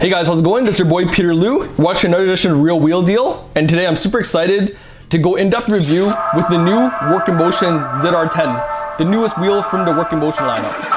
Hey guys, how's it going? This is your boy Peter Liu, watching another edition of Real Wheel Deal. And today I'm super excited to go in-depth review with the new Work in Motion ZR10, the newest wheel from the Work in Motion lineup.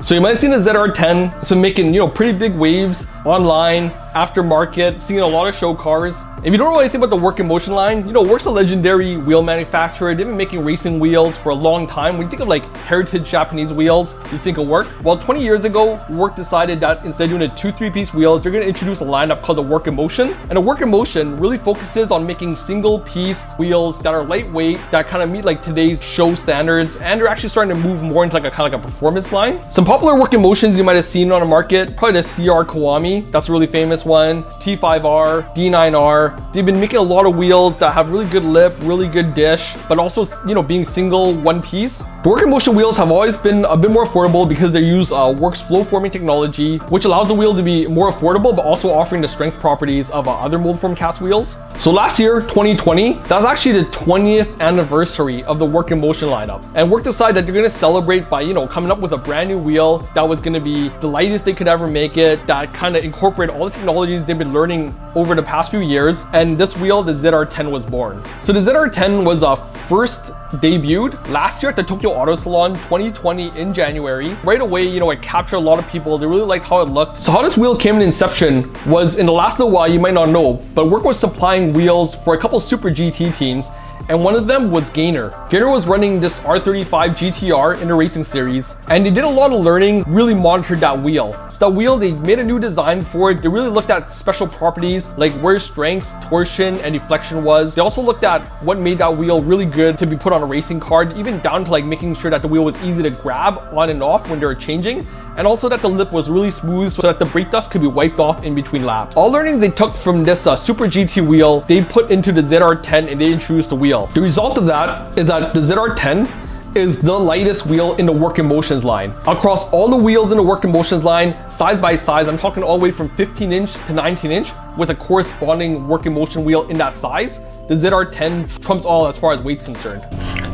So you might have seen the ZR10. It's been making, pretty big waves online, aftermarket, seeing a lot of show cars. If you don't know anything about the Work in Motion line, Work's a legendary wheel manufacturer. They've been making racing wheels for a long time. When you think of like heritage Japanese wheels, you think of Work. Well, 20 years ago, Work decided that instead of doing a 2-3-piece wheels, they're going to introduce a lineup called the Work in Motion. And the Work in Motion really focuses on making single-piece wheels that are lightweight, that kind of meet like today's show standards, and they're actually starting to move more into like a kind of like a performance line. Some popular Work in Motions you might have seen on the market, probably the CR Kiwami, that's a really famous one, T5R, D9R. They've been making a lot of wheels that have really good lip, really good dish, but also, being single one piece. The Work in Motion wheels have always been a bit more affordable because they use Work's flow forming technology, which allows the wheel to be more affordable, but also offering the strength properties of other mold form cast wheels. So last year, 2020, that was actually the 20th anniversary of the Work in Motion lineup. And Work decided that they're going to celebrate by, coming up with a brand new wheel that was going to be the lightest they could ever make it, that kind of incorporate all the technologies they've been learning over the past few years. And this wheel, the ZR10, was born. So the ZR10 was first debuted last year at the Tokyo Auto Salon 2020 in January. Right away, it captured a lot of people. They really liked how it looked. So how this wheel came in inception was, in the last little while, you might not know, but Work was supplying wheels for a couple Super GT teams, and one of them was Gainer. Gainer was running this R35 GTR in the racing series, and they did a lot of learning, really monitored that wheel. So that wheel, they made a new design for it. They really looked at special properties like where strength, torsion, and deflection was. They also looked at what made that wheel really good to be put on a racing card, even down to like making sure that the wheel was easy to grab on and off when they were changing, and also that the lip was really smooth so that the brake dust could be wiped off in between laps. All learnings they took from this Super GT wheel, they put into the ZR10 and they introduced the wheel. The result of that is that the ZR10 is the lightest wheel in the Work in Motions line. Across all the wheels in the Work in Motions line, size by size, I'm talking all the way from 15-inch to 19-inch with a corresponding Work in Motion wheel in that size. The ZR10 trumps all as far as weight's concerned.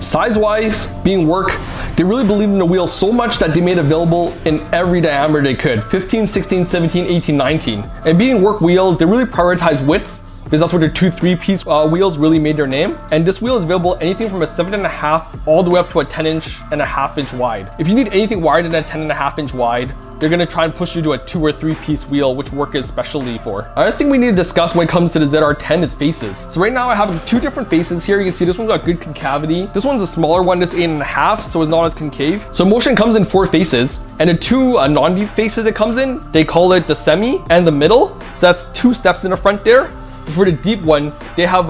Size-wise, being Work, they really believed in the wheel so much that they made available in every diameter they could, 15, 16, 17, 18, 19. And being Work wheels, they really prioritize width, because that's where their 2-3-piece wheels really made their name. And this wheel is available anything from a 7.5 all the way up to a 10-inch wide. If you need anything wider than a 10.5-inch wide, they're gonna try and push you to a 2 or 3-piece wheel, which Work is specialty for. Another thing we need to discuss when it comes to the ZR10 is faces. So right now I have two different faces here. You can see this one's got good concavity. This one's a smaller one, this 8.5, so it's not as concave. So Motion comes in 4 faces, and the two non-deep faces it comes in, they call it the semi and the middle. So that's 2 steps in the front there. For the deep one, they have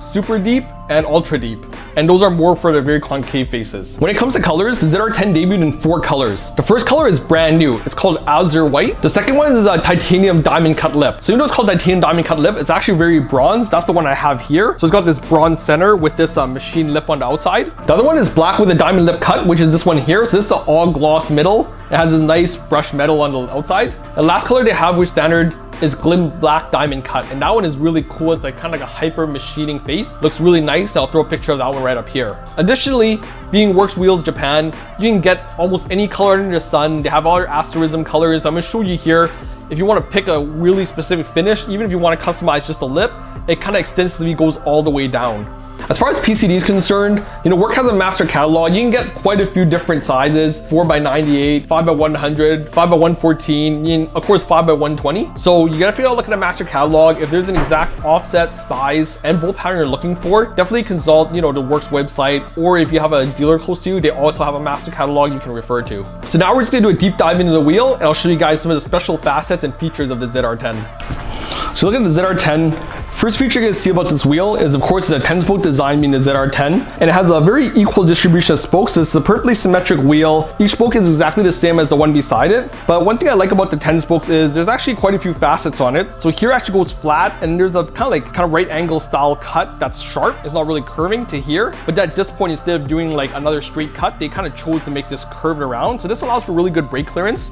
super deep and ultra deep, and those are more for the very concave faces. When it comes to colors, the ZR10 debuted in 4 colors. The first color is brand new. It's called Azure White. The second one is a titanium diamond cut lip. So even though it's called titanium diamond cut lip, it's actually very bronze. That's the one I have here. So it's got this bronze center with this machine lip on the outside. The other one is black with a diamond lip cut, which is this one here. So this is the all gloss middle. It has this nice brushed metal on the outside. The last color they have, which standard, is Glim Black Diamond Cut, and that one is really cool. It's like kind of like a hyper machining face. Looks really nice. I'll throw a picture of that one right up here. Additionally, being Works Wheels Japan, you can get almost any color under the sun. They have all their asterism colors. I'm gonna show you here. If you want to pick a really specific finish, even if you want to customize just a lip, it kind of extensively goes all the way down. As far as PCD is concerned, Work has a master catalog. You can get quite a few different sizes, 4x98, 5x100, 5x114, and of course 5x120. So you gotta figure out, look at the master catalog. If there's an exact offset, size, and bolt pattern you're looking for, definitely consult, the Works website, or if you have a dealer close to you, they also have a master catalog you can refer to. So now we're just gonna do a deep dive into the wheel, and I'll show you guys some of the special facets and features of the ZR10. So looking at the ZR10, first feature you're gonna see about this wheel is, of course, it's a 10-spoke design, being the ZR10, and it has a very equal distribution of spokes. So it's a perfectly symmetric wheel. Each spoke is exactly the same as the one beside it. But one thing I like about the 10 spokes is there's actually quite a few facets on it. So here it actually goes flat, and there's a kind of right angle style cut that's sharp. It's not really curving to here, but at this point, instead of doing like another straight cut, they kind of chose to make this curved around. So this allows for really good brake clearance.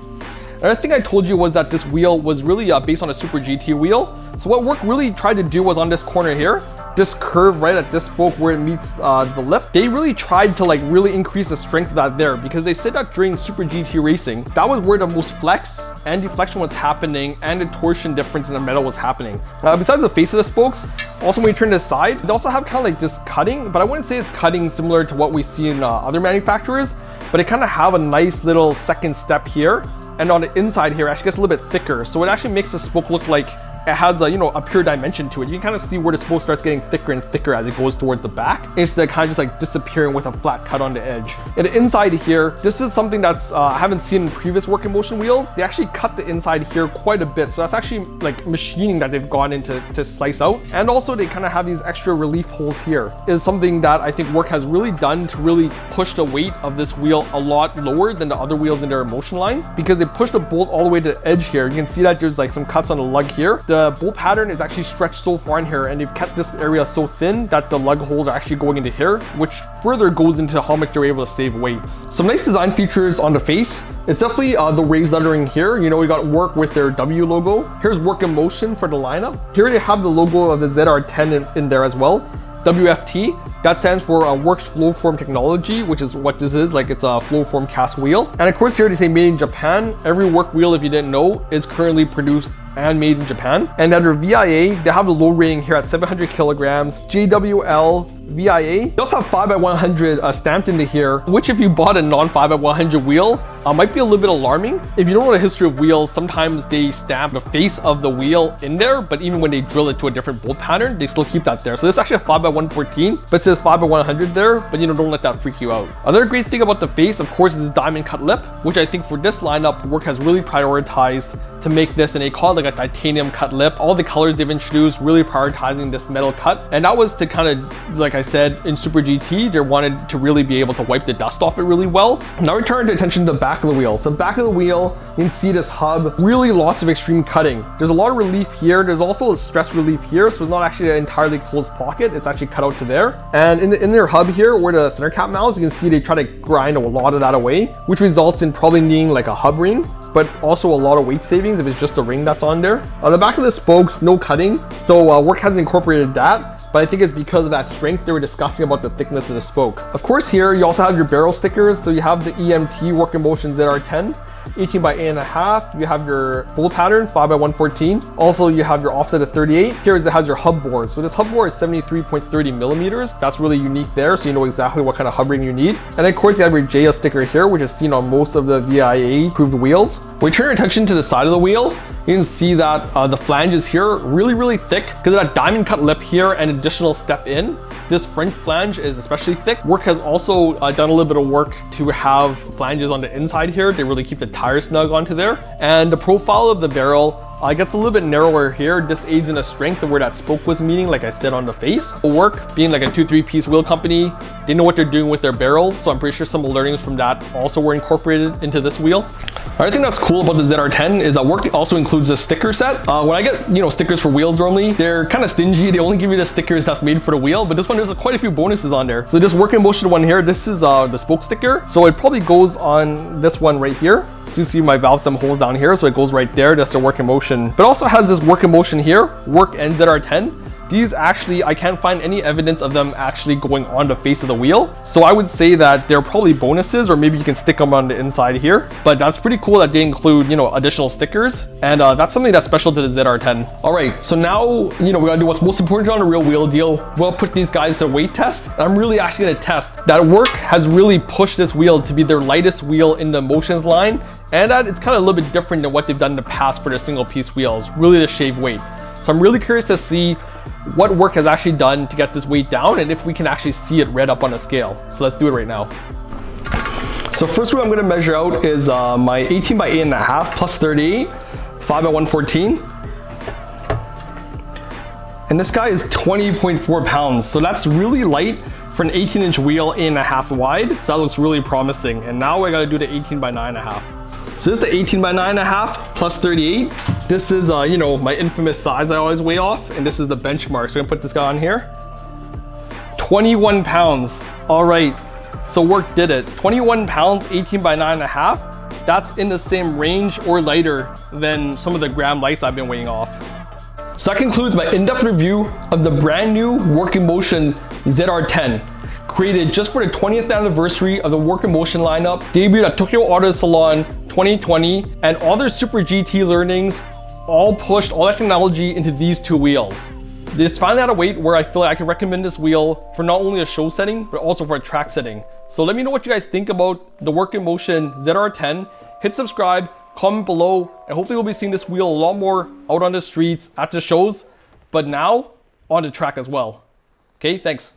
Another thing I told you was that this wheel was really based on a Super GT wheel. So what Work really tried to do was on this corner here, this curve right at this spoke where it meets the lip, they really tried to like really increase the strength of that there, because they said that during Super GT racing, that was where the most flex and deflection was happening and the torsion difference in the metal was happening. Besides the face of the spokes, also when you turn this side, they also have kind of like this cutting, but I wouldn't say it's cutting similar to what we see in other manufacturers, but it kind of have a nice little second step here. And on the inside here, it actually gets a little bit thicker. So it actually makes the spoke look like it has a, a pure dimension to it. You can kind of see where the spoke starts getting thicker and thicker as it goes towards the back, instead of kind of just like disappearing with a flat cut on the edge. And the inside here, this is something that's I haven't seen in previous work in motion wheels. They actually cut the inside here quite a bit. So that's actually like machining that they've gone into to slice out. And also they kind of have these extra relief holes here. Is something that I think work has really done to really push the weight of this wheel a lot lower than the other wheels in their motion line, because they pushed the bolt all the way to the edge here. You can see that there's like some cuts on the lug here. The bolt pattern is actually stretched so far in here, and they've kept this area so thin that the lug holes are actually going into here, which further goes into how much they're able to save weight. Some nice design features on the face. It's definitely the raised lettering here. We got work with their W logo. Here's work in motion for the lineup. Here they have the logo of the ZR10 in there as well. WFT, that stands for Works Flow Form Technology, which is what this is, like it's a flow form cast wheel. And of course here they say made in Japan. Every work wheel, if you didn't know, is currently produced and made in Japan. And under VIA, they have the load rating here at 700 kilograms, JWL, VIA. They also have 5x100 stamped into here, which if you bought a non-5x100 wheel, might be a little bit alarming. If you don't know the history of wheels, sometimes they stamp the face of the wheel in there, but even when they drill it to a different bolt pattern, they still keep that there. So this is actually a 5x114, but it says 5x100 there, but don't let that freak you out. Another great thing about the face, of course, is this diamond cut lip, which I think for this lineup, work has really prioritized to make this, and they call it like a titanium cut lip. All the colors they've introduced really prioritizing this metal cut, and that was to kind of, like I said, in Super GT, they wanted to really be able to wipe the dust off it really well. Now we turn attention to the back of the wheel. So back of the wheel, you can see this hub, really lots of extreme cutting. There's a lot of relief here. There's also a stress relief here, so it's not actually an entirely closed pocket. It's actually cut out to there. And in their hub here, where the center cap mounts, you can see they try to grind a lot of that away, which results in probably needing like a hub ring, but also a lot of weight savings if it's just a ring that's on there. On the back of the spokes, no cutting, so work hasn't incorporated that, but I think it's because of that strength they were discussing about the thickness of the spoke. Of course here, you also have your barrel stickers, so you have the EMT Work in Motion ZR10, 18x8.5, you have your bolt pattern 5x114. Also you have your offset of 38. Here it has your hub bore. So this hub bore is 73.30 millimeters. That's really unique there, so you know exactly what kind of hub ring you need. And of course you have your JL sticker here, which is seen on most of the VIA approved wheels. When you turn your attention to the side of the wheel, you can see that the flanges here really thick because of that diamond cut lip here and additional step in. This front flange is especially thick. Work has also done a little bit of work to have flanges on the inside here. They really keep the tire snug onto there. And the profile of the barrel gets a little bit narrower here. This aids in the strength of where that spoke was meeting, like I said, on the face. Work, being like a 2-3 piece wheel company, they know what they're doing with their barrels, so I'm pretty sure some learnings from that also were incorporated into this wheel. Another thing that's cool about the ZR10 is that work also includes a sticker set. When I get stickers for wheels normally, they're kind of stingy. They only give you the stickers that's made for the wheel, but this one there's quite a few bonuses on there. So this Work in Motion one here, this is the spoke sticker. So it probably goes on this one right here. So you see my valve stem holes down here, so it goes right there. That's the Work in Motion. But also has this Work in Motion here, Work and ZR10. These actually, I can't find any evidence of them actually going on the face of the wheel. So I would say that they're probably bonuses, or maybe you can stick them on the inside here. But that's pretty cool that they include, additional stickers. And that's something that's special to the ZR10. All right, so now, we gotta do what's most important on a real wheel deal. We'll put these guys to weight test. And I'm really actually gonna test that Work has really pushed this wheel to be their lightest wheel in the motions line. And that it's kind of a little bit different than what they've done in the past for their single piece wheels, really to shave weight. So I'm really curious to see what Work has actually done to get this weight down and if we can actually see it read up on a scale. So let's do it right now. So first what I'm going to measure out is my 18x8.5 plus 38, 5x114. And this guy is 20.4 pounds. So that's really light for an 18-inch wheel, 8.5 wide. So that looks really promising. And now I got to do the 18x9.5. So this is the 18x9.5 plus 38. This is, my infamous size I always weigh off, and this is the benchmark. So I'm gonna put this guy on here. 21 pounds. All right, so Work did it. 21 pounds, 18x9.5. That's in the same range or lighter than some of the Graham lights I've been weighing off. So that concludes my in-depth review of the brand new Working Motion ZR10, created just for the 20th anniversary of the Working Motion lineup, debuted at Tokyo Auto Salon 2020, and all their Super GT learnings all pushed all that technology into these two wheels. This finally at a weight where I feel like I can recommend this wheel for not only a show setting, but also for a track setting. So let me know what you guys think about the Working Motion ZR10. Hit subscribe, comment below, and hopefully we'll be seeing this wheel a lot more out on the streets at the shows, but now on the track as well. Okay, thanks.